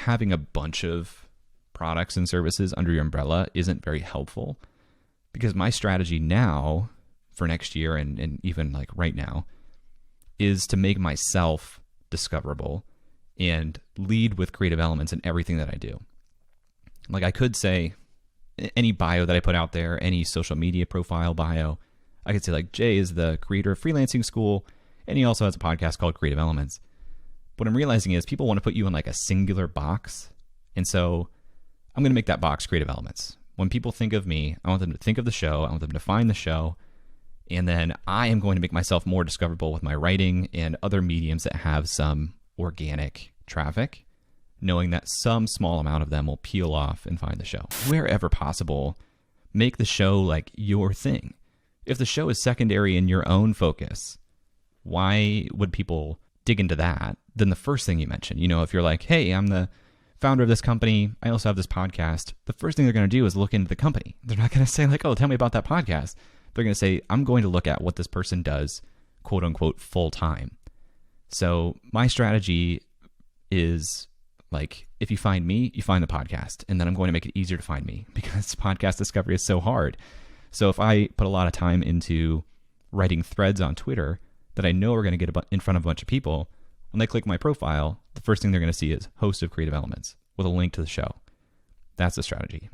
having a bunch of products and services under your umbrella isn't very helpful, because my strategy now for next year and even like right now is to make myself discoverable and lead with creative elements in everything that I do. Like I could say any bio that I put out there, any social media profile bio, I could say like Jay is the creator of Freelancing School and he also has a podcast called Creative Elements. What I'm realizing is people want to put you in like a singular box. And so I'm going to make that box Creative Elements. When people think of me, I want them to think of the show. I want them to find the show. And then I am going to make myself more discoverable with my writing and other mediums that have some organic traffic, knowing that some small amount of them will peel off and find the show. Wherever possible, make the show like your thing. If the show is secondary in your own focus, why would people dig into that than the first thing you mentioned? You know, if you're like, hey, I'm the founder of this company, I also have this podcast, the first thing they're going to do is look into the company. They're not going to say like, oh, tell me about that podcast. They're going to say, I'm going to look at what this person does, quote unquote, full time. So my strategy is like, if you find me, you find the podcast, and then I'm going to make it easier to find me because podcast discovery is so hard. So if I put a lot of time into writing threads on Twitter that I know are going to get in front of a bunch of people, when they click my profile, the first thing they're going to see is host of Creative Elements with a link to the show. That's the strategy.